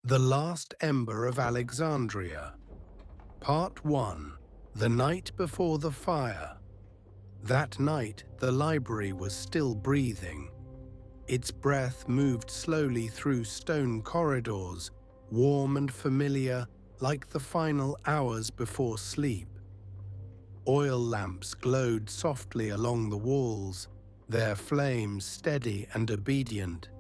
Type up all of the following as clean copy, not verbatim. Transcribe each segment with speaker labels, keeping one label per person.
Speaker 1: The Last Ember of Alexandria. Part 1. The Night Before the Fire. That night, the library was still breathing. Its breath moved slowly through stone corridors, warm and familiar, like the final hours before sleep. Oil lamps glowed softly along the walls, their flames steady and obedient,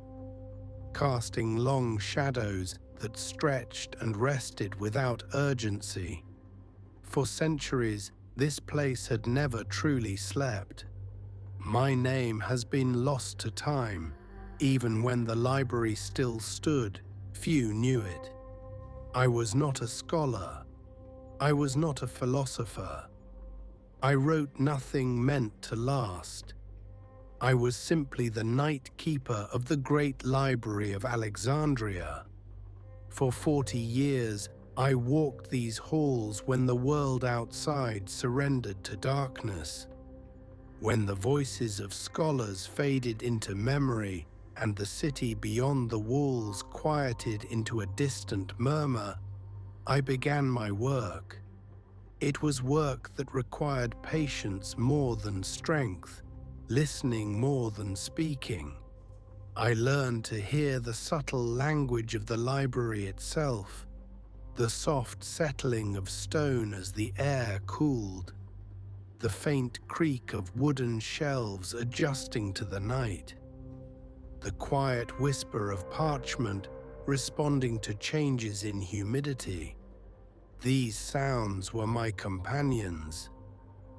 Speaker 1: casting long shadows that stretched and rested without urgency. For centuries, this place had never truly slept. My name has been lost to time. Even when the library still stood, few knew it. I was not a scholar. I was not a philosopher. I wrote nothing meant to last. I was simply the night keeper of the Great Library of Alexandria. For 40 years, I walked these halls when the world outside surrendered to darkness. When the voices of scholars faded into memory and the city beyond the walls quieted into a distant murmur, I began my work. It was work that required patience more than strength, listening more than speaking. I learned to hear the subtle language of the library itself, the soft settling of stone as the air cooled, the faint creak of wooden shelves adjusting to the night, the quiet whisper of parchment responding to changes in humidity. These sounds were my companions.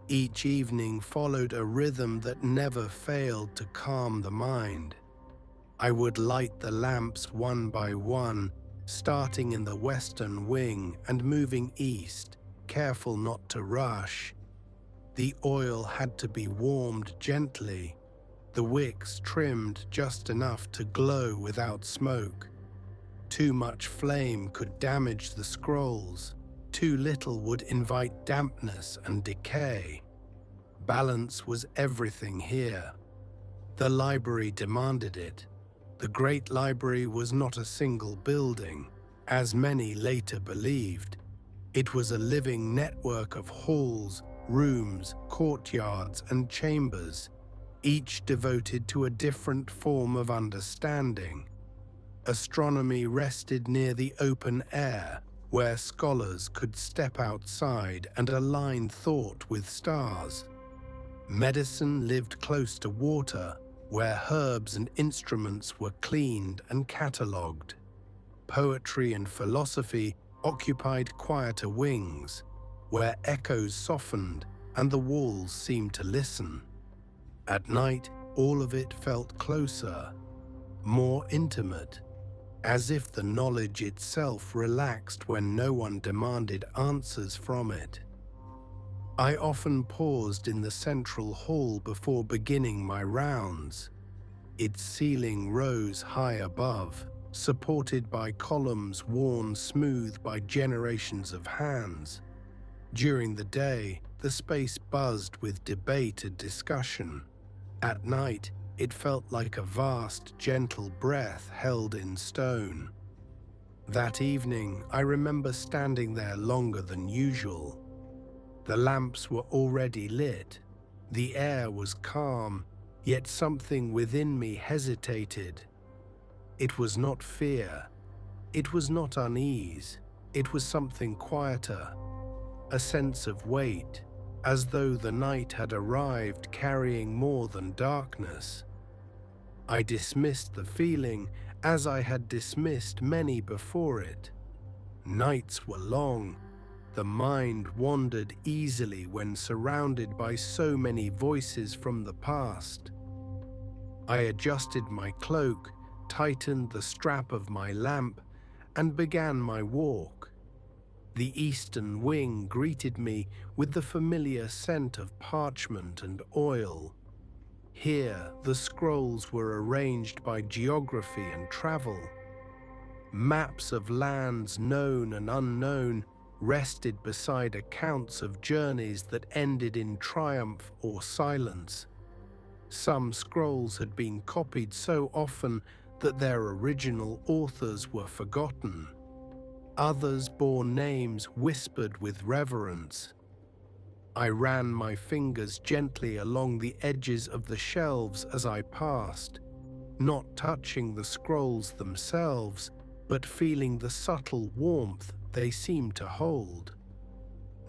Speaker 1: Each evening followed a rhythm that never failed to calm the mind. I would light the lamps one by one, starting in the western wing and moving east, careful not to rush. The oil had to be warmed gently, the wicks trimmed just enough to glow without smoke. Too much flame could damage the scrolls, too little would invite dampness and decay. Balance was everything here. The library demanded it. The Great Library was not a single building, as many later believed. It was a living network of halls, rooms, courtyards, and chambers, each devoted to a different form of understanding. Astronomy rested near the open air, where scholars could step outside and align thought with stars. Medicine lived close to water, where herbs and instruments were cleaned and catalogued. Poetry and philosophy occupied quieter wings, where echoes softened and the walls seemed to listen. At night, all of it felt closer, more intimate, as if the knowledge itself relaxed when no one demanded answers from it. I often paused in the central hall before beginning my rounds. Its ceiling rose high above, supported by columns worn smooth by generations of hands. During the day, the space buzzed with debate and discussion. At night, it felt like a vast, gentle breath held in stone. That evening, I remember standing there longer than usual. The lamps were already lit. The air was calm, yet something within me hesitated. It was not fear. It was not unease. It was something quieter, a sense of weight, as though the night had arrived carrying more than darkness. I dismissed the feeling as I had dismissed many before it. Nights were long. The mind wandered easily when surrounded by so many voices from the past. I adjusted my cloak, tightened the strap of my lamp, and began my walk. The eastern wing greeted me with the familiar scent of parchment and oil. Here, the scrolls were arranged by geography and travel. Maps of lands known and unknown rested beside accounts of journeys that ended in triumph or silence. Some scrolls had been copied so often that their original authors were forgotten. Others bore names whispered with reverence. I ran my fingers gently along the edges of the shelves as I passed, not touching the scrolls themselves, but feeling the subtle warmth they seemed to hold.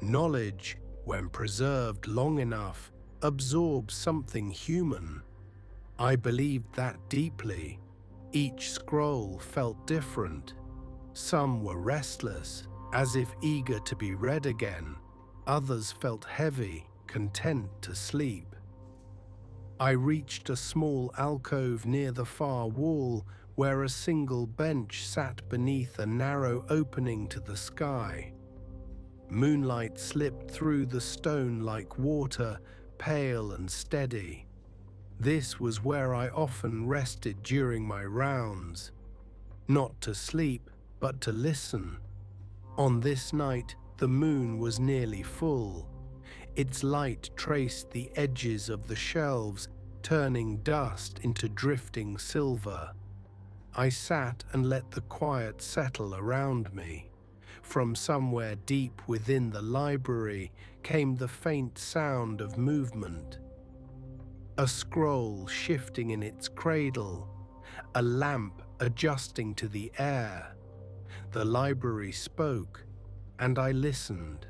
Speaker 1: Knowledge, when preserved long enough, absorbs something human. I believed that deeply. Each scroll felt different. Some were restless, as if eager to be read again. Others felt heavy, content to sleep. I reached a small alcove near the far wall where a single bench sat beneath a narrow opening to the sky. Moonlight slipped through the stone like water, pale and steady. This was where I often rested during my rounds, not to sleep, but to listen. On this night, the moon was nearly full. Its light traced the edges of the shelves, turning dust into drifting silver. I sat and let the quiet settle around me. From somewhere deep within the library came the faint sound of movement. A scroll shifting in its cradle, a lamp adjusting to the air. The library spoke, and I listened.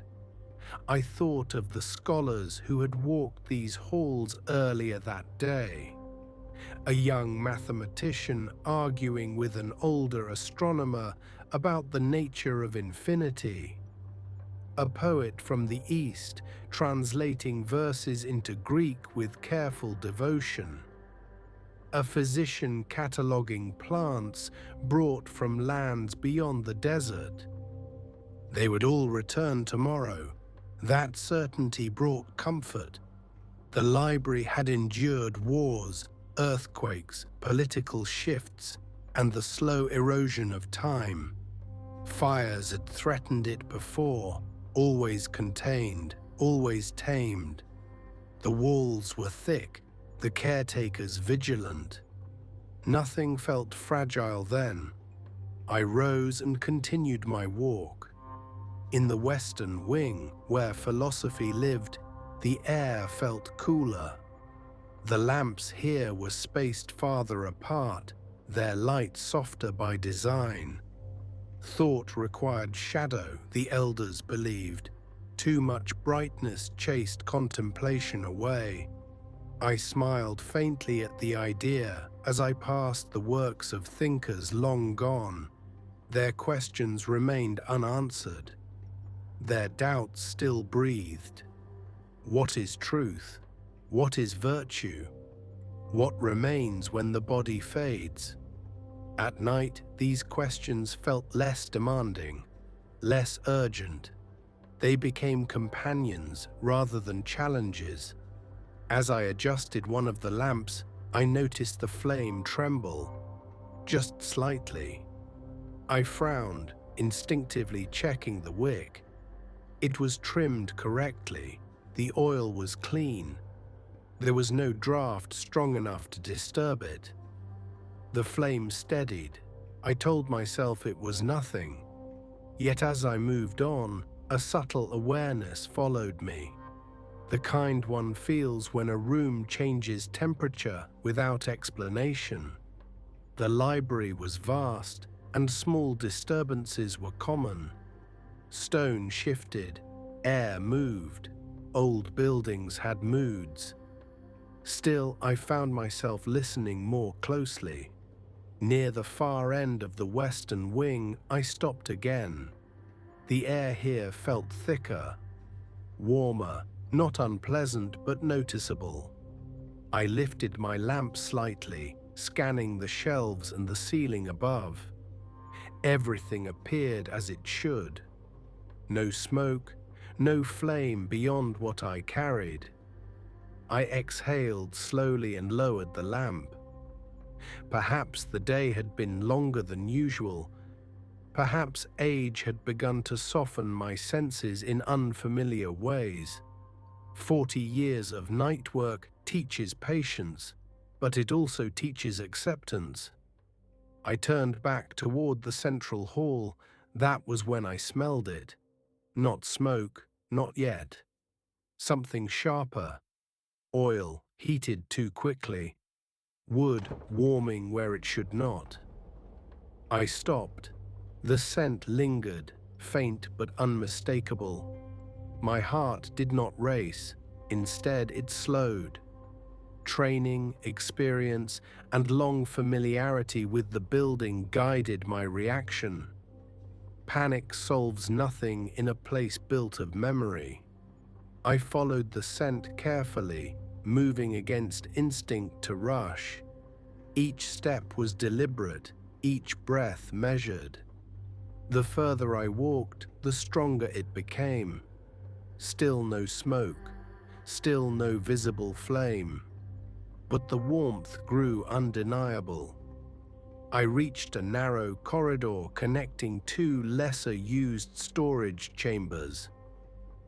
Speaker 1: I thought of the scholars who had walked these halls earlier that day. A young mathematician arguing with an older astronomer about the nature of infinity. A poet from the East translating verses into Greek with careful devotion. A physician cataloguing plants brought from lands beyond the desert. They would all return tomorrow. That certainty brought comfort. The library had endured wars, earthquakes, political shifts, and the slow erosion of time. Fires had threatened it before, always contained, always tamed. The walls were thick, the caretakers vigilant. Nothing felt fragile then. I rose and continued my walk. In the western wing, where philosophy lived, the air felt cooler. The lamps here were spaced farther apart, their light softer by design. Thought required shadow, the elders believed. Too much brightness chased contemplation away. I smiled faintly at the idea as I passed the works of thinkers long gone. Their questions remained unanswered. Their doubts still breathed. What is truth? What is virtue? What remains when the body fades? At night, these questions felt less demanding, less urgent. They became companions rather than challenges. As I adjusted one of the lamps, I noticed the flame tremble, just slightly. I frowned, instinctively checking the wick. It was trimmed correctly. The oil was clean. There was no draft strong enough to disturb it. The flame steadied. I told myself it was nothing. Yet as I moved on, a subtle awareness followed me. The kind one feels when a room changes temperature without explanation. The library was vast, and small disturbances were common. Stone shifted, air moved, old buildings had moods. Still, I found myself listening more closely. Near the far end of the western wing, I stopped again. The air here felt thicker, warmer, not unpleasant but noticeable. I lifted my lamp slightly, scanning the shelves and the ceiling above. Everything appeared as it should. No smoke, no flame beyond what I carried. I exhaled slowly and lowered the lamp. Perhaps the day had been longer than usual. Perhaps age had begun to soften my senses in unfamiliar ways. 40 years of night work teaches patience, but it also teaches acceptance. I turned back toward the central hall. That was when I smelled it. Not smoke, not yet. Something sharper. Oil heated too quickly. Wood warming where it should not. I stopped. The scent lingered, faint but unmistakable. My heart did not race. Instead, it slowed. Training, experience, and long familiarity with the building guided my reaction. Panic solves nothing in a place built of memory. I followed the scent carefully, moving against instinct to rush. Each step was deliberate, each breath measured. The further I walked, the stronger it became. Still no smoke, still no visible flame. But the warmth grew undeniable. I reached a narrow corridor connecting two lesser-used storage chambers.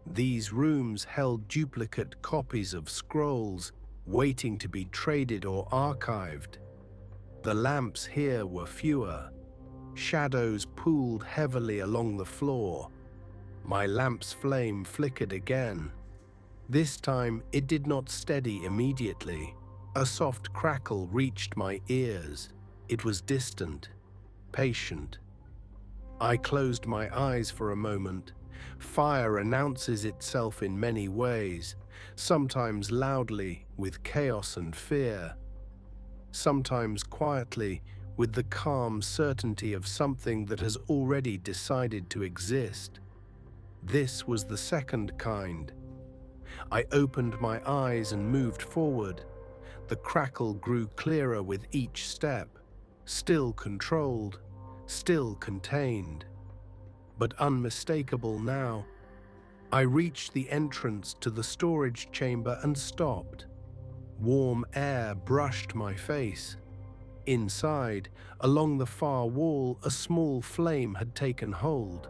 Speaker 1: These rooms held duplicate copies of scrolls waiting to be traded or archived. The lamps here were fewer. Shadows pooled heavily along the floor. My lamp's flame flickered again. This time it did not steady immediately. A soft crackle reached my ears. It was distant, patient. I closed my eyes for a moment. Fire announces itself in many ways, sometimes loudly with chaos and fear, sometimes quietly with the calm certainty of something that has already decided to exist. This was the second kind. I opened my eyes and moved forward. The crackle grew clearer with each step, still controlled, still contained, but unmistakable now. I reached the entrance to the storage chamber and stopped. Warm air brushed my face. Inside, along the far wall, a small flame had taken hold.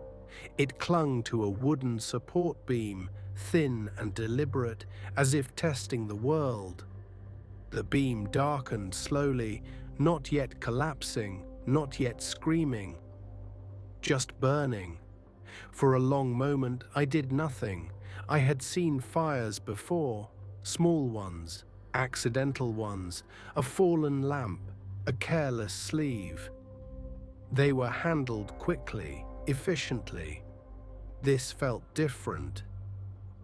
Speaker 1: It clung to a wooden support beam, thin and deliberate, as if testing the world. The beam darkened slowly, not yet collapsing, not yet screaming, just burning. For a long moment, I did nothing. I had seen fires before, small ones, accidental ones, a fallen lamp, a careless sleeve. They were handled quickly, efficiently. This felt different.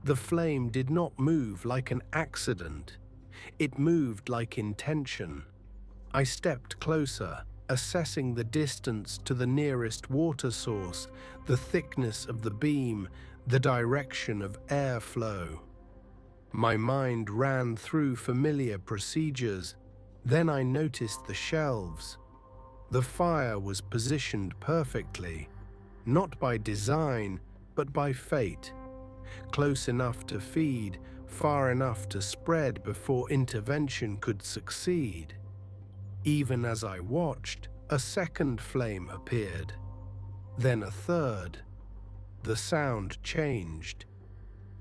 Speaker 1: The flame did not move like an accident. It moved like intention. I stepped closer, assessing the distance to the nearest water source, the thickness of the beam, the direction of airflow. My mind ran through familiar procedures. Then I noticed the shelves. The fire was positioned perfectly, not by design, but by fate. Close enough to feed, far enough to spread before intervention could succeed. Even as I watched, a second flame appeared, then a third. The sound changed.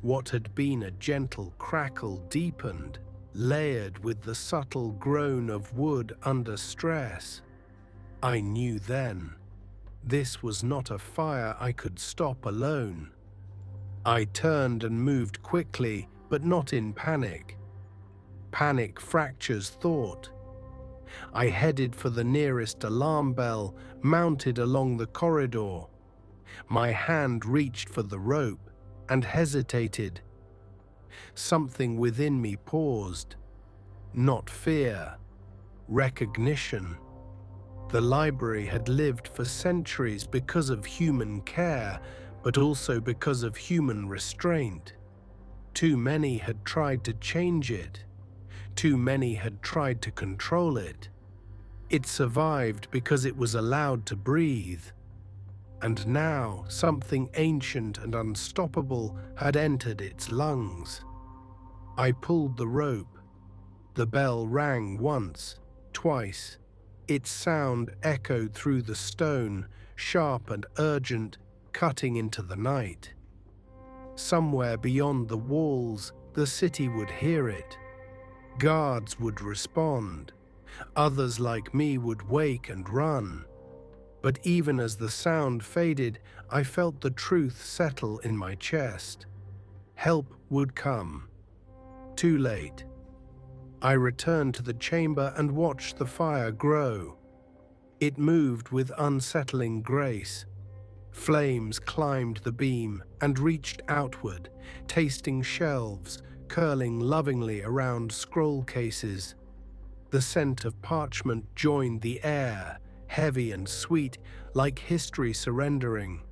Speaker 1: What had been a gentle crackle deepened, layered with the subtle groan of wood under stress. I knew then, this was not a fire I could stop alone. I turned and moved quickly, but not in panic. Panic fractures thought. I headed for the nearest alarm bell, mounted along the corridor. My hand reached for the rope and hesitated. Something within me paused. Not fear, recognition. The library had lived for centuries because of human care, but also because of human restraint. Too many had tried to change it. Too many had tried to control it. It survived because it was allowed to breathe. And now something ancient and unstoppable had entered its lungs. I pulled the rope. The bell rang once, twice. Its sound echoed through the stone, sharp and urgent, cutting into the night. Somewhere beyond the walls, the city would hear it. Guards would respond. Others like me would wake and run. But even as the sound faded, I felt the truth settle in my chest. Help would come. Too late. I returned to the chamber and watched the fire grow. It moved with unsettling grace. Flames climbed the beam and reached outward, tasting shelves, curling lovingly around scroll cases. The scent of parchment joined the air, heavy and sweet, like history surrendering.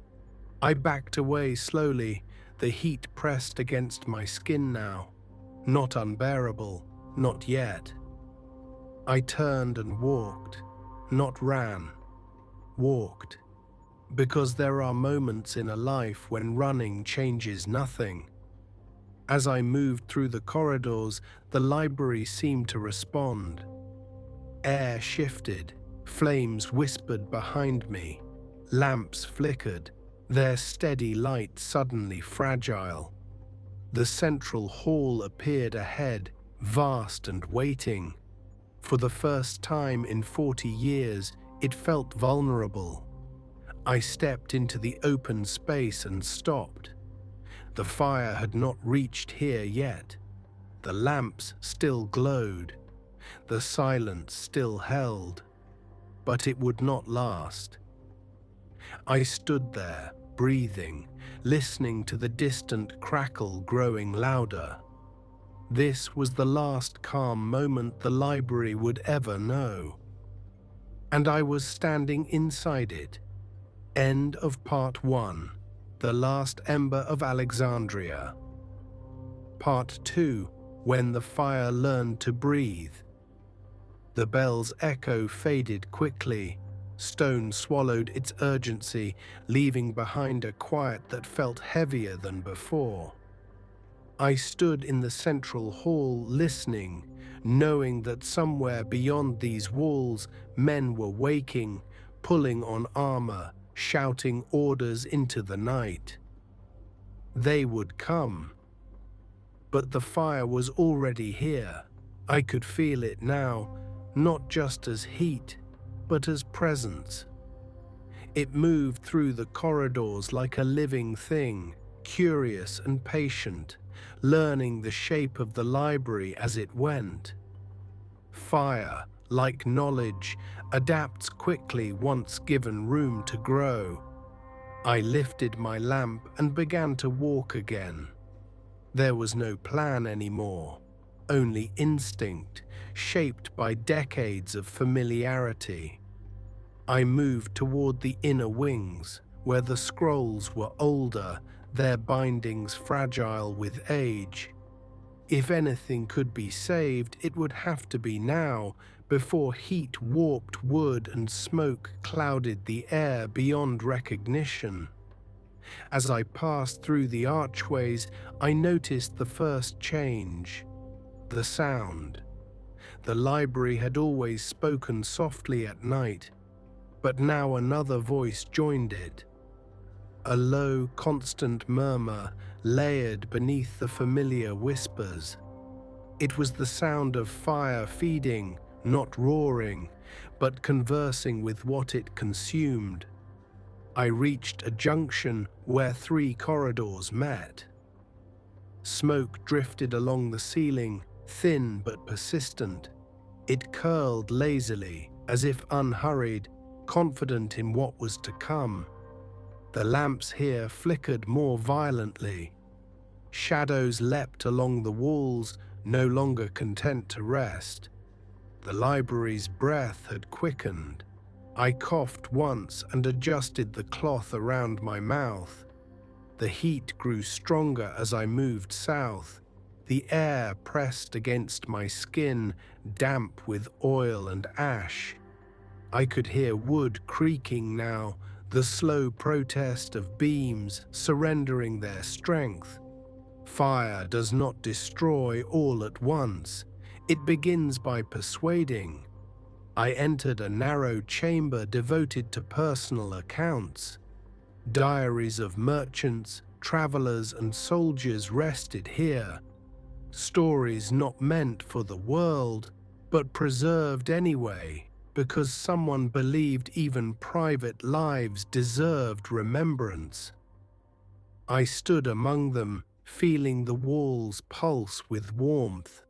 Speaker 1: I backed away slowly, the heat pressed against my skin now. Not unbearable, not yet. I turned and walked, not ran, walked. Because there are moments in a life when running changes nothing. As I moved through the corridors, the library seemed to respond. Air shifted, flames whispered behind me, lamps flickered, their steady light suddenly fragile. The central hall appeared ahead, vast and waiting. For the first time in 40 years, it felt vulnerable. I stepped into the open space and stopped. The fire had not reached here yet. The lamps still glowed. The silence still held. But it would not last. I stood there, breathing, listening to the distant crackle growing louder. This was the last calm moment the library would ever know. And I was standing inside it. End of Part 1, The Last Ember of Alexandria. Part 2, When the Fire Learned to Breathe. The bell's echo faded quickly. Stone swallowed its urgency, leaving behind a quiet that felt heavier than before. I stood in the central hall listening, knowing that somewhere beyond these walls, men were waking, pulling on armor, shouting orders into the night. They would come. But the fire was already here. I could feel it now, not just as heat, but as presence. It moved through the corridors like a living thing, curious and patient, learning the shape of the library as it went. Fire, like knowledge, adapts quickly once given room to grow. I lifted my lamp and began to walk again. There was no plan anymore, only instinct, shaped by decades of familiarity. I moved toward the inner wings, where the scrolls were older, their bindings fragile with age. If anything could be saved, it would have to be now, before heat warped wood and smoke clouded the air beyond recognition. As I passed through the archways, I noticed the first change: the sound. The library had always spoken softly at night, but now another voice joined it. A low, constant murmur layered beneath the familiar whispers. It was the sound of fire feeding, not roaring, but conversing with what it consumed. I reached a junction where 3 corridors met. Smoke drifted along the ceiling, thin but persistent. It curled lazily, as if unhurried, confident in what was to come. The lamps here flickered more violently. Shadows leapt along the walls, no longer content to rest. The library's breath had quickened. I coughed once and adjusted the cloth around my mouth. The heat grew stronger as I moved south. The air pressed against my skin, damp with oil and ash. I could hear wood creaking now, the slow protest of beams surrendering their strength. Fire does not destroy all at once. It begins by persuading. I entered a narrow chamber devoted to personal accounts. Diaries of merchants, travelers, and soldiers rested here. Stories not meant for the world, but preserved anyway because someone believed even private lives deserved remembrance. I stood among them, feeling the walls pulse with warmth.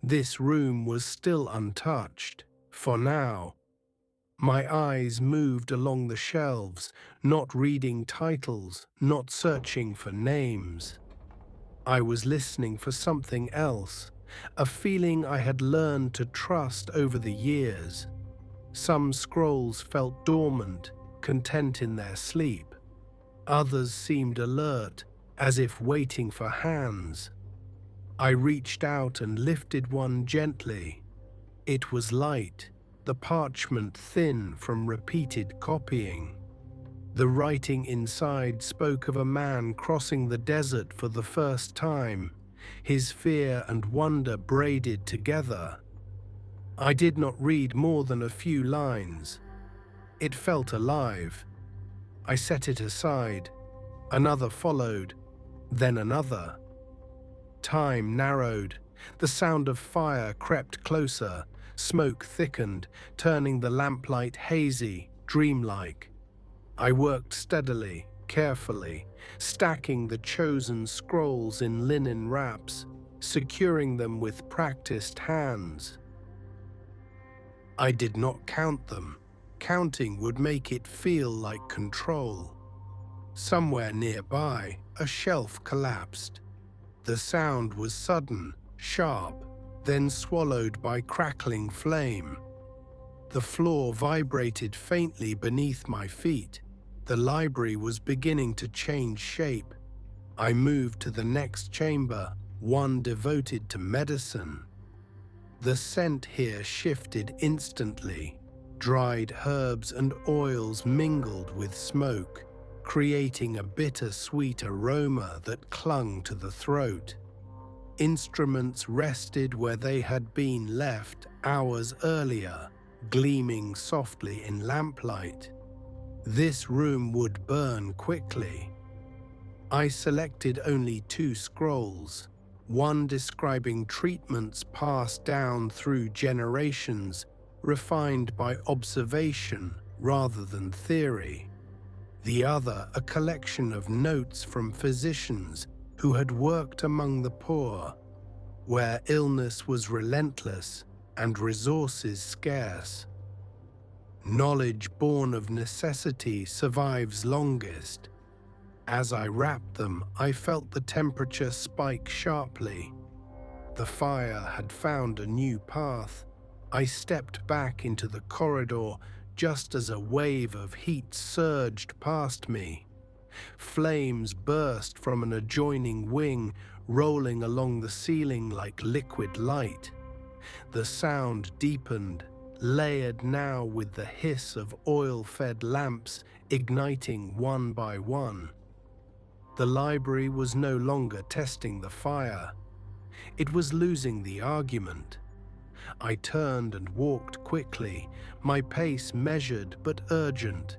Speaker 1: This room was still untouched, for now. My eyes moved along the shelves, not reading titles, not searching for names. I was listening for something else, a feeling I had learned to trust over the years. Some scrolls felt dormant, content in their sleep. Others seemed alert, as if waiting for hands. I reached out and lifted one gently. It was light, the parchment thin from repeated copying. The writing inside spoke of a man crossing the desert for the first time, his fear and wonder braided together. I did not read more than a few lines. It felt alive. I set it aside. Another followed, then another. Time narrowed. The sound of fire crept closer. Smoke thickened, turning the lamplight hazy, dreamlike. I worked steadily, carefully, stacking the chosen scrolls in linen wraps, securing them with practiced hands. I did not count them. Counting would make it feel like control. Somewhere nearby, a shelf collapsed. The sound was sudden, sharp, then swallowed by crackling flame. The floor vibrated faintly beneath my feet. The library was beginning to change shape. I moved to the next chamber, one devoted to medicine. The scent here shifted instantly. Dried herbs and oils mingled with smoke, creating a bitter-sweet aroma that clung to the throat. Instruments rested where they had been left hours earlier, gleaming softly in lamplight. This room would burn quickly. I selected only 2 scrolls, one describing treatments passed down through generations, refined by observation rather than theory. The other a collection of notes from physicians who had worked among the poor, where illness was relentless and resources scarce. Knowledge born of necessity survives longest. As I wrapped them, I felt the temperature spike sharply. The fire had found a new path. I stepped back into the corridor just as a wave of heat surged past me. Flames burst from an adjoining wing, rolling along the ceiling like liquid light. The sound deepened, layered now with the hiss of oil-fed lamps igniting one by one. The library was no longer testing the fire. It was losing the argument. I turned and walked quickly, my pace measured but urgent.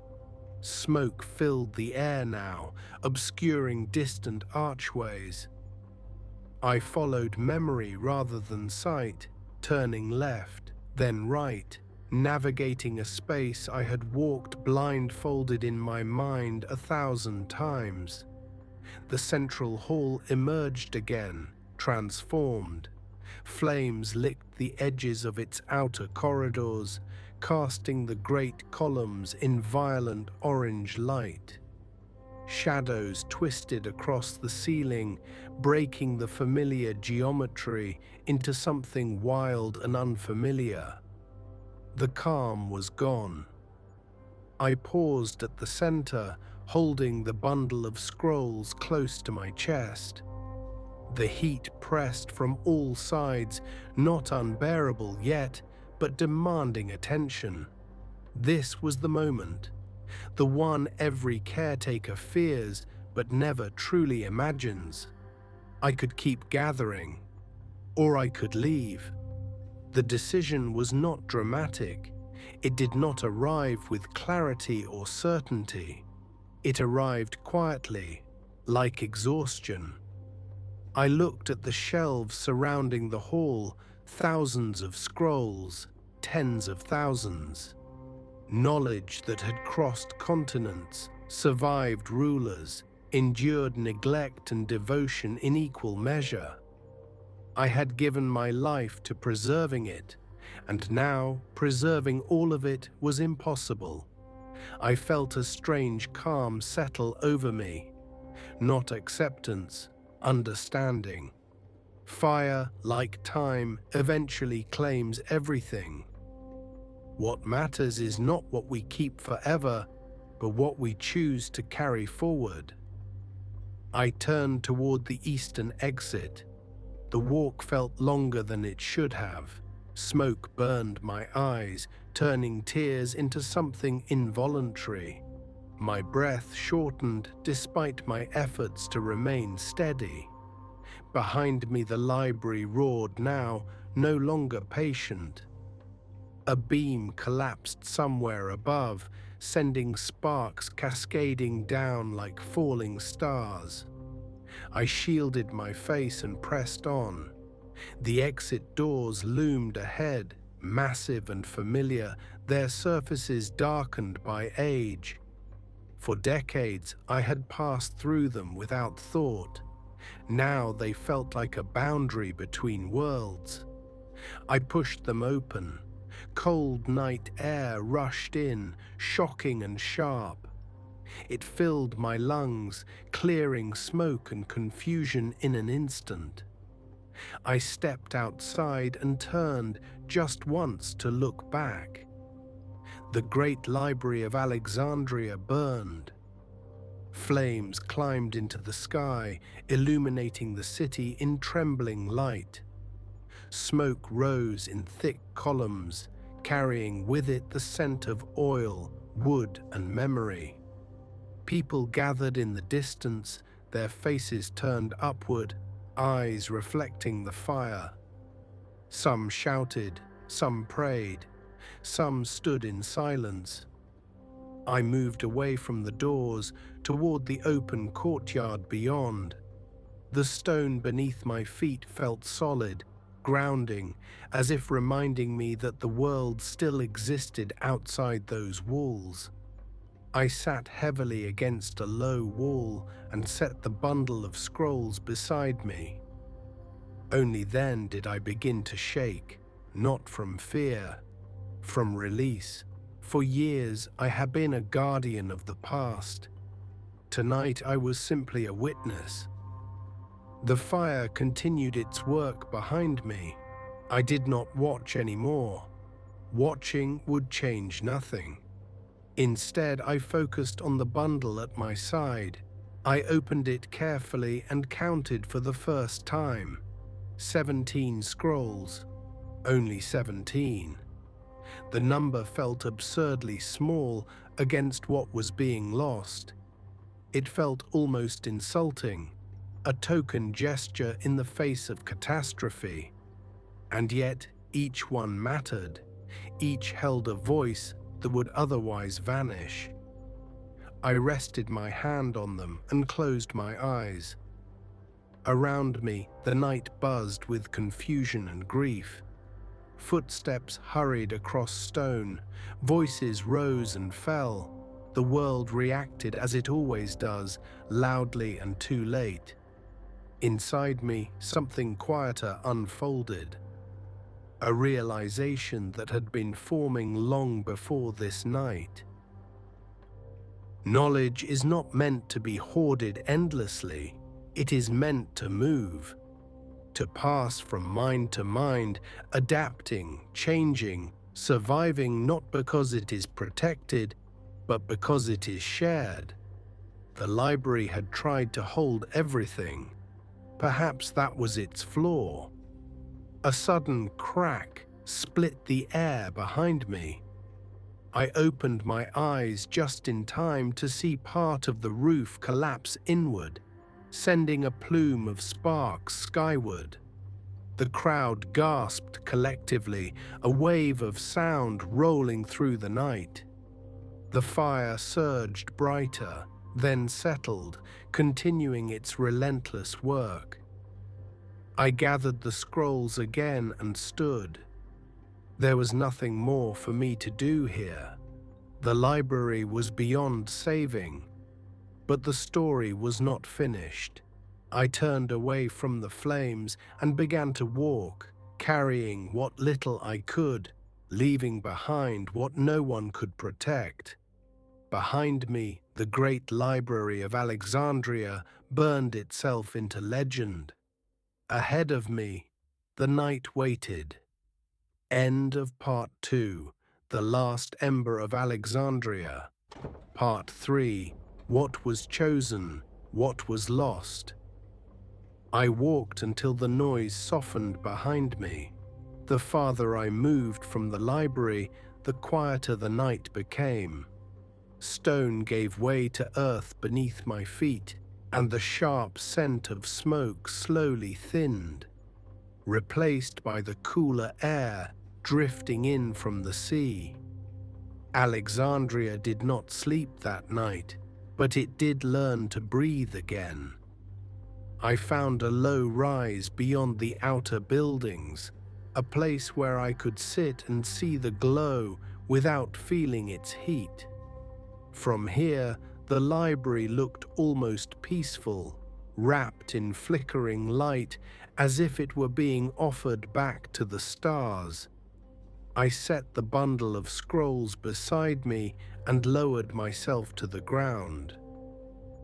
Speaker 1: Smoke filled the air now, obscuring distant archways. I followed memory rather than sight, turning left, then right, navigating a space I had walked blindfolded in my mind 1,000 times. The central hall emerged again, transformed. Flames licked the edges of its outer corridors, casting the great columns in violent orange light. Shadows twisted across the ceiling, breaking the familiar geometry into something wild and unfamiliar. The calm was gone. I paused at the center, holding the bundle of scrolls close to my chest. The heat pressed from all sides, not unbearable yet, but demanding attention. This was the moment, the one every caretaker fears but never truly imagines. I could keep gathering, or I could leave. The decision was not dramatic. It did not arrive with clarity or certainty. It arrived quietly, like exhaustion. I looked at the shelves surrounding the hall, thousands of scrolls, tens of thousands. Knowledge that had crossed continents, survived rulers, endured neglect and devotion in equal measure. I had given my life to preserving it, and now preserving all of it was impossible. I felt a strange calm settle over me, not acceptance, understanding. Fire, like time, eventually claims everything. What matters is not what we keep forever, but what we choose to carry forward. I turned toward the eastern exit. The walk felt longer than it should have. Smoke burned my eyes, turning tears into something involuntary. My breath shortened despite my efforts to remain steady. Behind me the library roared now, no longer patient. A beam collapsed somewhere above, sending sparks cascading down like falling stars. I shielded my face and pressed on. The exit doors loomed ahead, massive and familiar, their surfaces darkened by age. For decades, I had passed through them without thought. Now they felt like a boundary between worlds. I pushed them open. Cold night air rushed in, shocking and sharp. It filled my lungs, clearing smoke and confusion in an instant. I stepped outside and turned just once to look back. The Great Library of Alexandria burned. Flames climbed into the sky, illuminating the city in trembling light. Smoke rose in thick columns, carrying with it the scent of oil, wood, and memory. People gathered in the distance, their faces turned upward, eyes reflecting the fire. Some shouted, some prayed, some stood in silence. I moved away from the doors toward the open courtyard beyond. The stone beneath my feet felt solid, grounding, as if reminding me that the world still existed outside those walls. I sat heavily against a low wall and set the bundle of scrolls beside me. Only then did I begin to shake, not from fear, from release. For years I had been a guardian of the past. Tonight I was simply a witness. The fire continued its work behind me. I did not watch anymore. Watching would change nothing. Instead, I focused on the bundle at my side. I opened it carefully and counted for the first time. 17 scrolls. Only 17. The number felt absurdly small against what was being lost. It felt almost insulting, a token gesture in the face of catastrophe. And yet, each one mattered. Each held a voice that would otherwise vanish. I rested my hand on them and closed my eyes. Around me, the night buzzed with confusion and grief. Footsteps hurried across stone, voices rose and fell. The world reacted as it always does, loudly and too late. Inside me, something quieter unfolded. A realization that had been forming long before this night. Knowledge is not meant to be hoarded endlessly. It is meant to move, to pass from mind to mind, adapting, changing, surviving not because it is protected, but because it is shared. The library had tried to hold everything. Perhaps that was its flaw. A sudden crack split the air behind me. I opened my eyes just in time to see part of the roof collapse inward, sending a plume of sparks skyward. The crowd gasped collectively, a wave of sound rolling through the night. The fire surged brighter, then settled, continuing its relentless work. I gathered the scrolls again and stood. There was nothing more for me to do here. The library was beyond saving, but the story was not finished. I turned away from the flames and began to walk, carrying what little I could, leaving behind what no one could protect. Behind me, the Great Library of Alexandria burned itself into legend. Ahead of me, the night waited. End of Part 2, The Last Ember of Alexandria. Part 3, What Was Chosen, What Was Lost. I walked until the noise softened behind me. The farther I moved from the library, the quieter the night became. Stone gave way to earth beneath my feet, and the sharp scent of smoke slowly thinned, replaced by the cooler air drifting in from the sea. Alexandria did not sleep that night, but it did learn to breathe again. I found a low rise beyond the outer buildings, a place where I could sit and see the glow without feeling its heat. From here, the library looked almost peaceful, wrapped in flickering light as if it were being offered back to the stars. I set the bundle of scrolls beside me and lowered myself to the ground.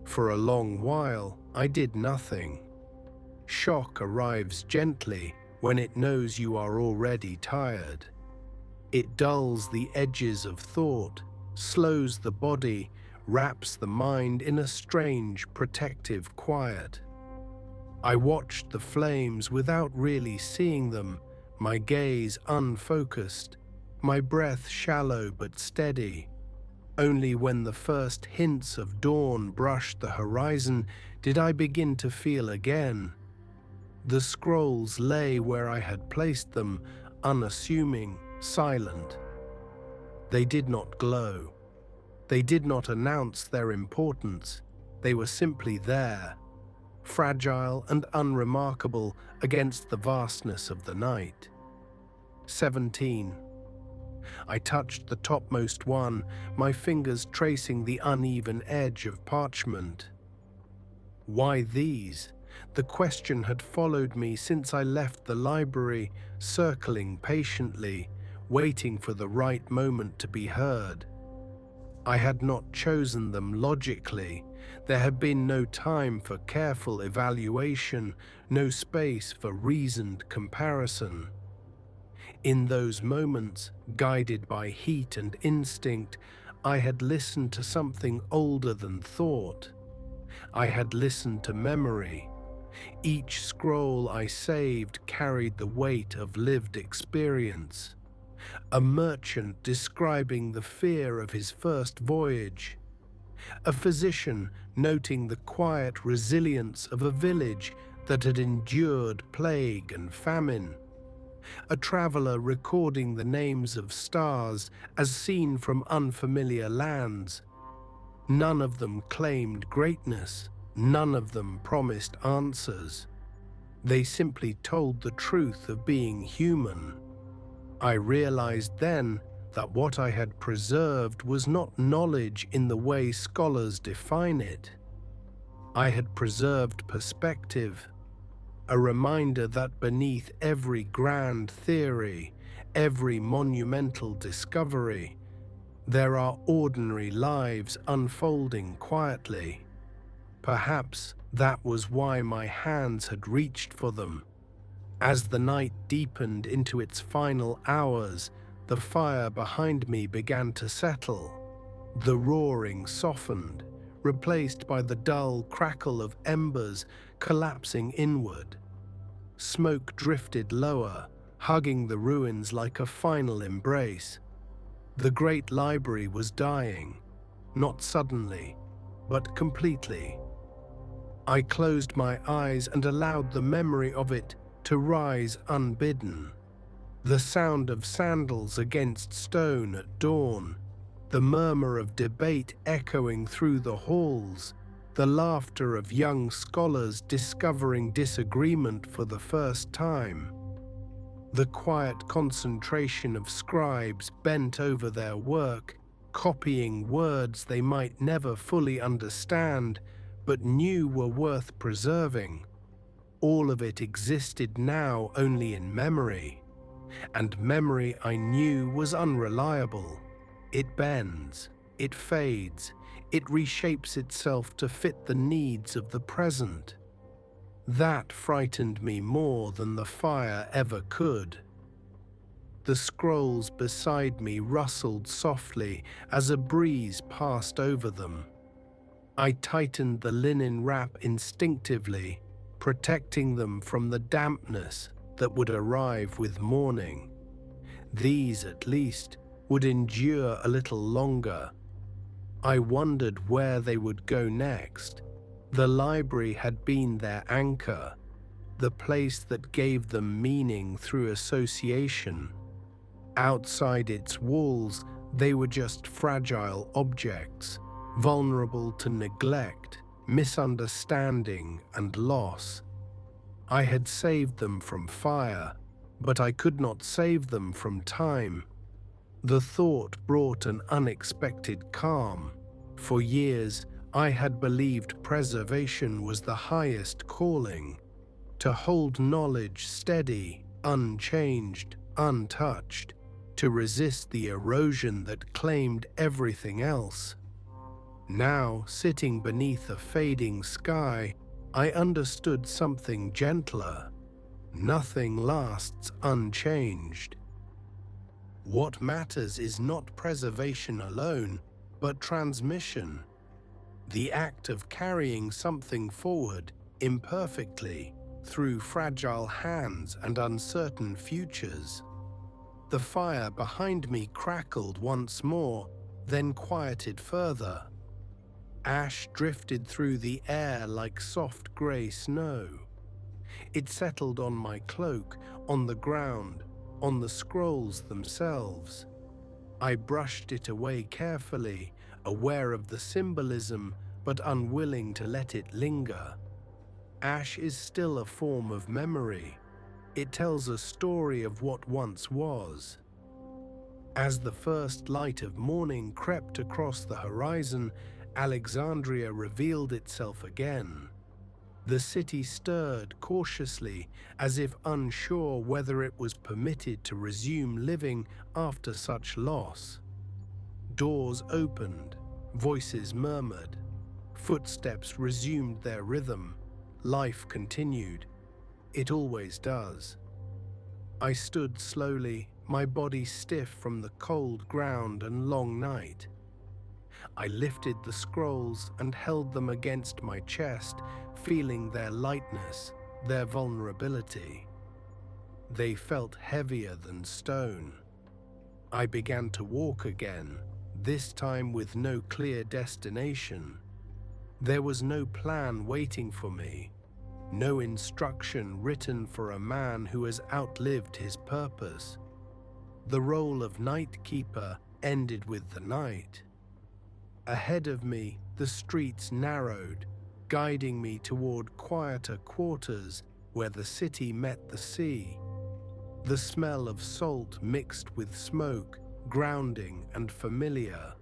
Speaker 1: For a long while, I did nothing. Shock arrives gently when it knows you are already tired. It dulls the edges of thought, slows the body, wraps the mind in a strange, protective quiet. I watched the flames without really seeing them, my gaze unfocused, my breath shallow but steady. Only when the first hints of dawn brushed the horizon did I begin to feel again. The scrolls lay where I had placed them, unassuming, silent. They did not glow. They did not announce their importance. They were simply there, fragile and unremarkable against the vastness of the night. 17. I touched the topmost one, my fingers tracing the uneven edge of parchment. Why these? The question had followed me since I left the library, circling patiently, waiting for the right moment to be heard. I had not chosen them logically. There had been no time for careful evaluation, no space for reasoned comparison. In those moments, guided by heat and instinct, I had listened to something older than thought. I had listened to memory. Each scroll I saved carried the weight of lived experience. A merchant describing the fear of his first voyage. A physician noting the quiet resilience of a village that had endured plague and famine. A traveler recording the names of stars as seen from unfamiliar lands. None of them claimed greatness. None of them promised answers. They simply told the truth of being human. I realized then that what I had preserved was not knowledge in the way scholars define it. I had preserved perspective, a reminder that beneath every grand theory, every monumental discovery, there are ordinary lives unfolding quietly. Perhaps that was why my hands had reached for them. As the night deepened into its final hours, the fire behind me began to settle. The roaring softened, replaced by the dull crackle of embers collapsing inward. Smoke drifted lower, hugging the ruins like a final embrace. The Great Library was dying, not suddenly, but completely. I closed my eyes and allowed the memory of it to rise unbidden. The sound of sandals against stone at dawn, the murmur of debate echoing through the halls, the laughter of young scholars discovering disagreement for the first time, the quiet concentration of scribes bent over their work, copying words they might never fully understand but knew were worth preserving. All of it existed now only in memory, and memory I knew was unreliable. It bends, it fades, it reshapes itself to fit the needs of the present. That frightened me more than the fire ever could. The scrolls beside me rustled softly as a breeze passed over them. I tightened the linen wrap instinctively, protecting them from the dampness that would arrive with morning. These, at least, would endure a little longer. I wondered where they would go next. The library had been their anchor, the place that gave them meaning through association. Outside its walls, they were just fragile objects, vulnerable to neglect, misunderstanding, and loss. I had saved them from fire, but I could not save them from time. The thought brought an unexpected calm. For years, I had believed preservation was the highest calling, to hold knowledge steady, unchanged, untouched, to resist the erosion that claimed everything else. Now, sitting beneath a fading sky, I understood something gentler. Nothing lasts unchanged. What matters is not preservation alone, but transmission. The act of carrying something forward, imperfectly, through fragile hands and uncertain futures. The fire behind me crackled once more, then quieted further. Ash drifted through the air like soft grey snow. It settled on my cloak, on the ground, on the scrolls themselves. I brushed it away carefully, aware of the symbolism but unwilling to let it linger. Ash is still a form of memory. It tells a story of what once was. As the first light of morning crept across the horizon, Alexandria revealed itself again. The city stirred cautiously, as if unsure whether it was permitted to resume living after such loss. Doors opened, voices murmured, footsteps resumed their rhythm, life continued. It always does. I stood slowly, my body stiff from the cold ground and long night. I lifted the scrolls and held them against my chest, feeling their lightness, their vulnerability. They felt heavier than stone. I began to walk again, this time with no clear destination. There was no plan waiting for me, no instruction written for a man who has outlived his purpose. The role of night keeper ended with the night. Ahead of me, the streets narrowed, guiding me toward quieter quarters where the city met the sea. The smell of salt mixed with smoke, grounding and familiar.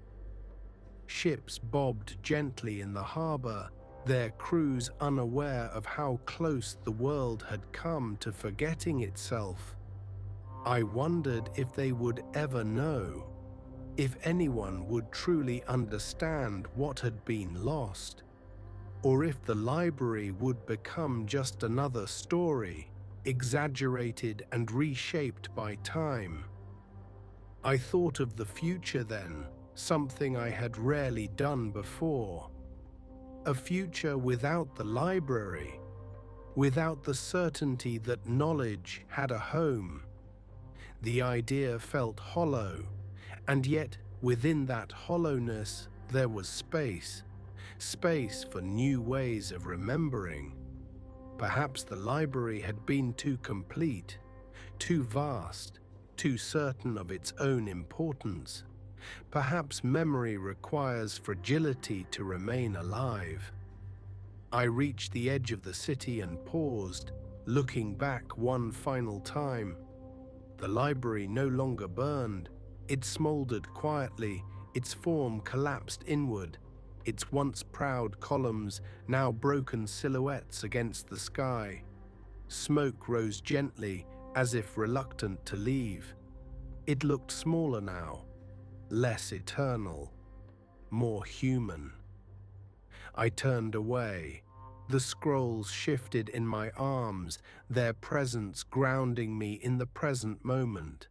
Speaker 1: Ships bobbed gently in the harbor, their crews unaware of how close the world had come to forgetting itself. I wondered if they would ever know, if anyone would truly understand what had been lost, or if the library would become just another story, exaggerated and reshaped by time. I thought of the future then, something I had rarely done before. A future without the library, without the certainty that knowledge had a home. The idea felt hollow, and yet within that hollowness there was space for new ways of remembering. Perhaps the library had been too complete, too vast, too certain of its own importance. Perhaps memory requires fragility to remain alive. I reached the edge of the city and paused, looking back one final time. The library no longer burned. It smoldered quietly, its form collapsed inward, its once proud columns now broken silhouettes against the sky. Smoke rose gently, as if reluctant to leave. It looked smaller now, less eternal, more human. I turned away. The scrolls shifted in my arms, their presence grounding me in the present moment.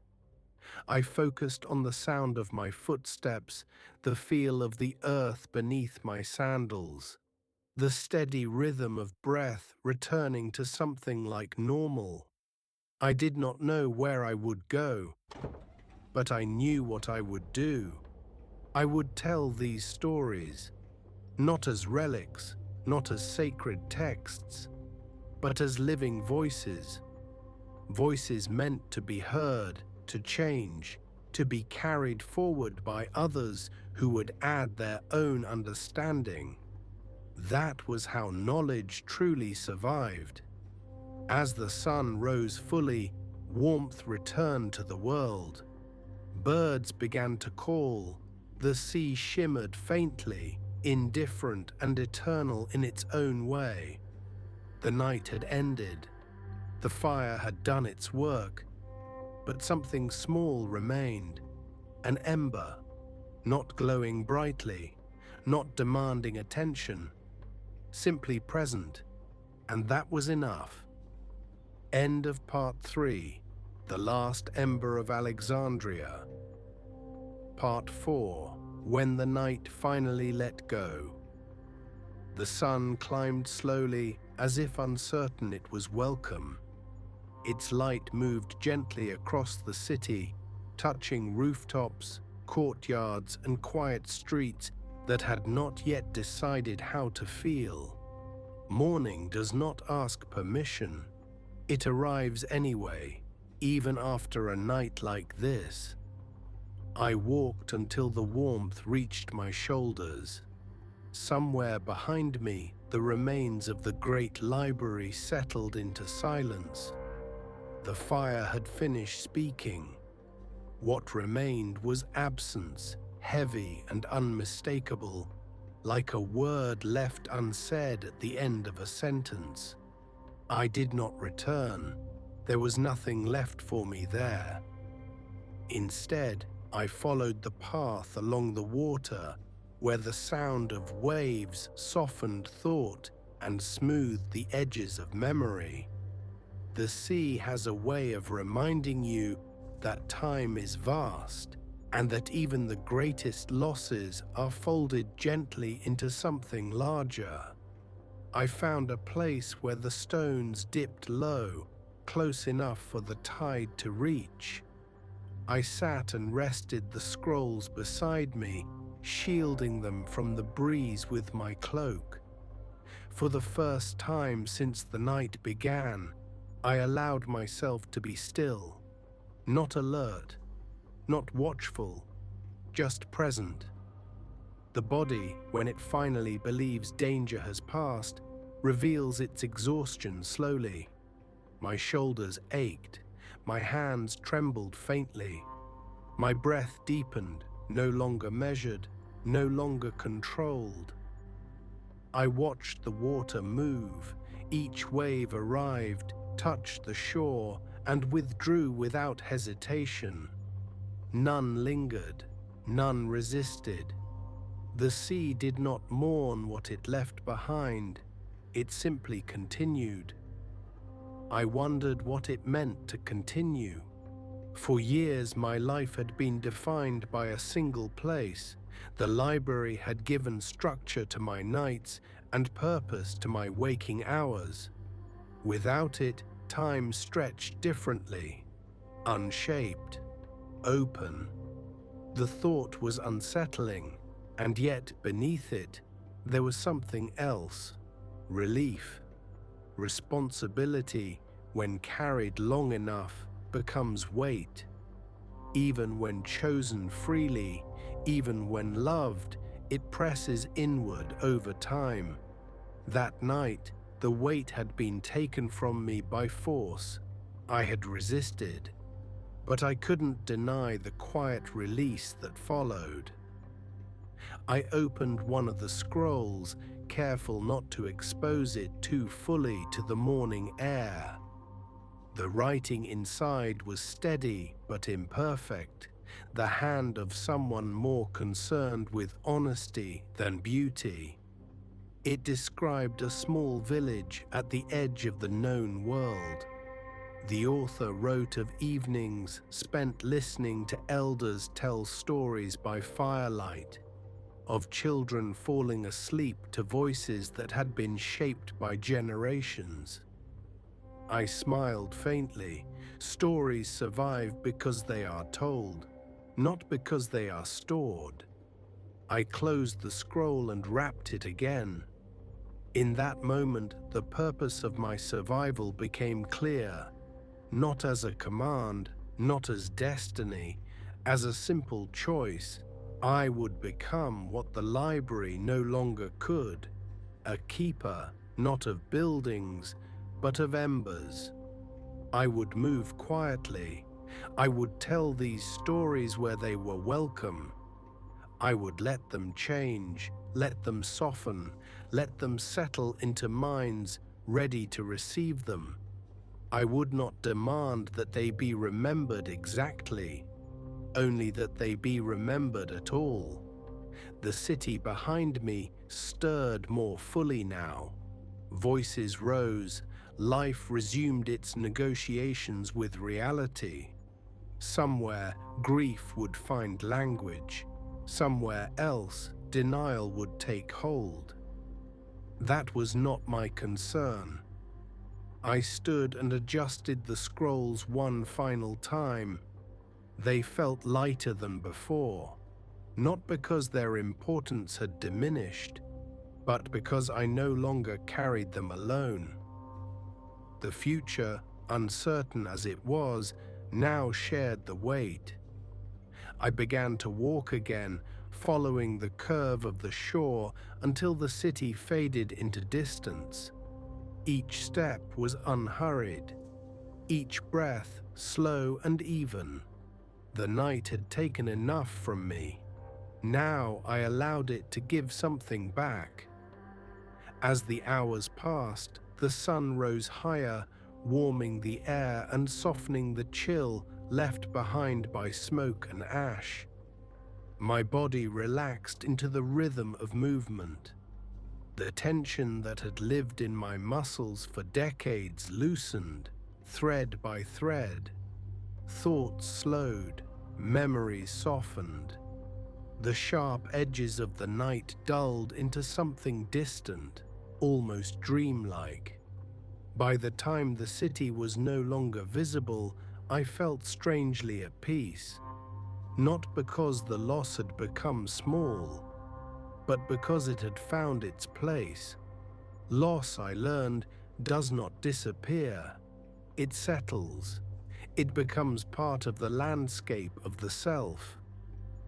Speaker 1: I focused on the sound of my footsteps, the feel of the earth beneath my sandals, the steady rhythm of breath returning to something like normal. I did not know where I would go, but I knew what I would do. I would tell these stories, not as relics, not as sacred texts, but as living voices. Voices meant to be heard, to change, to be carried forward by others who would add their own understanding. That was how knowledge truly survived. As the sun rose fully, warmth returned to the world. Birds began to call. The sea shimmered faintly, indifferent and eternal in its own way. The night had ended. The fire had done its work, but something small remained, an ember, not glowing brightly, not demanding attention, simply present, and that was enough. End of Part 3, The Last Ember of Alexandria. Part 4, When the Night Finally Let Go. The sun climbed slowly, as if uncertain it was welcome. Its light moved gently across the city, touching rooftops, courtyards, and quiet streets that had not yet decided how to feel. Morning does not ask permission. It arrives anyway, even after a night like this. I walked until the warmth reached my shoulders. Somewhere behind me, the remains of the Great Library settled into silence. The fire had finished speaking. What remained was absence, heavy and unmistakable, like a word left unsaid at the end of a sentence. I did not return. There was nothing left for me there. Instead, I followed the path along the water, where the sound of waves softened thought and smoothed the edges of memory. The sea has a way of reminding you that time is vast, and that even the greatest losses are folded gently into something larger. I found a place where the stones dipped low, close enough for the tide to reach. I sat and rested the scrolls beside me, shielding them from the breeze with my cloak. For the first time since the night began, I allowed myself to be still, not alert, not watchful, just present. The body, when it finally believes danger has passed, reveals its exhaustion slowly. My shoulders ached, my hands trembled faintly. My breath deepened, no longer measured, no longer controlled. I watched the water move. Each wave arrived, touched the shore, and withdrew without hesitation. None lingered, none resisted. The sea did not mourn what it left behind, it simply continued. I wondered what it meant to continue. For years my life had been defined by a single place. The library had given structure to my nights and purpose to my waking hours. Without it, time stretched differently, unshaped, open. The thought was unsettling, and yet beneath it, there was something else: relief. Responsibility, when carried long enough, becomes weight. Even when chosen freely, even when loved, it presses inward over time. That night, the weight had been taken from me by force. I had resisted, but I couldn't deny the quiet release that followed. I opened one of the scrolls, careful not to expose it too fully to the morning air. The writing inside was steady but imperfect, the hand of someone more concerned with honesty than beauty. It described a small village at the edge of the known world. The author wrote of evenings spent listening to elders tell stories by firelight, of children falling asleep to voices that had been shaped by generations. I smiled faintly. Stories survive because they are told, not because they are stored. I closed the scroll and wrapped it again. In that moment, the purpose of my survival became clear, not as a command, not as destiny, as a simple choice. I would become what the library no longer could, a keeper, not of buildings, but of embers. I would move quietly. I would tell these stories where they were welcome. I would let them change, let them soften, let them settle into minds ready to receive them. I would not demand that they be remembered exactly, only that they be remembered at all. The city behind me stirred more fully now. Voices rose, life resumed its negotiations with reality. Somewhere, grief would find language. Somewhere else, denial would take hold. That was not my concern. I stood and adjusted the scrolls one final time. They felt lighter than before, not because their importance had diminished, but because I no longer carried them alone. The future, uncertain as it was, now shared the weight. I began to walk again, following the curve of the shore until the city faded into distance. Each step was unhurried, each breath slow and even. The night had taken enough from me. Now I allowed it to give something back. As the hours passed, the sun rose higher, warming the air and softening the chill left behind by smoke and ash. My body relaxed into the rhythm of movement. The tension that had lived in my muscles for decades loosened, thread by thread. Thoughts slowed, memories softened. The sharp edges of the night dulled into something distant, almost dreamlike. By the time the city was no longer visible, I felt strangely at peace. Not because the loss had become small, but because it had found its place. Loss, I learned, does not disappear. It settles. It becomes part of the landscape of the self.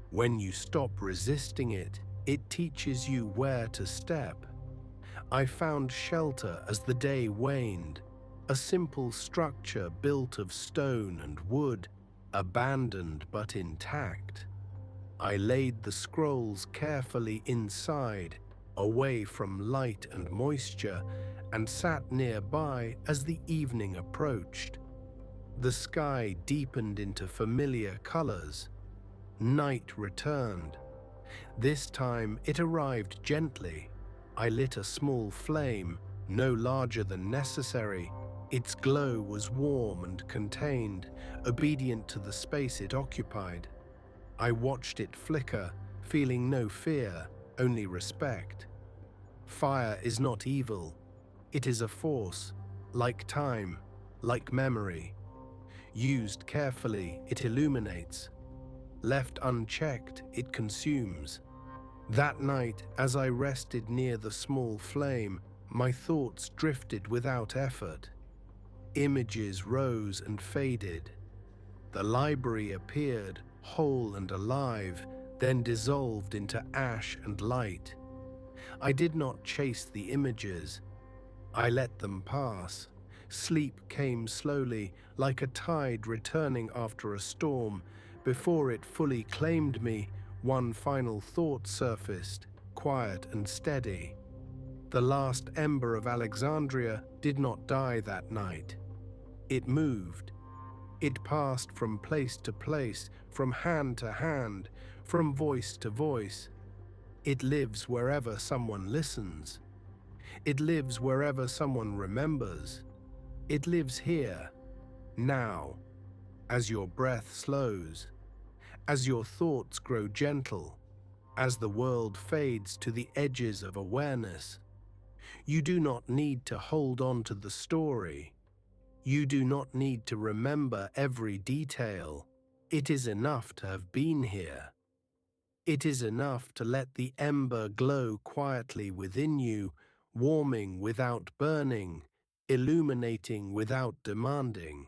Speaker 1: When you stop resisting it, it teaches you where to step. I found shelter as the day waned, a simple structure built of stone and wood, abandoned but intact. I laid the scrolls carefully inside, away from light and moisture, and sat nearby as the evening approached. The sky deepened into familiar colors. Night returned. This time it arrived gently. I lit a small flame, no larger than necessary. Its glow was warm and contained, obedient to the space it occupied. I watched it flicker, feeling no fear, only respect. Fire is not evil. It is a force, like time, like memory. Used carefully, it illuminates. Left unchecked, it consumes. That night, as I rested near the small flame, my thoughts drifted without effort. Images rose and faded. The library appeared, whole and alive, then dissolved into ash and light. I did not chase the images. I let them pass. Sleep came slowly, like a tide returning after a storm. Before it fully claimed me, one final thought surfaced, quiet and steady. The last Ember of Alexandria did not die that night. It moved. It passed from place to place, from hand to hand, from voice to voice. It lives wherever someone listens. It lives wherever someone remembers. It lives here, now, as your breath slows, as your thoughts grow gentle, as the world fades to the edges of awareness. You do not need to hold on to the story. You do not need to remember every detail. It is enough to have been here. It is enough to let the ember glow quietly within you, warming without burning, illuminating without demanding.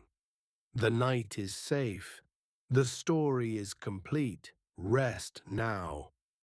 Speaker 1: The night is safe. The story is complete. Rest now.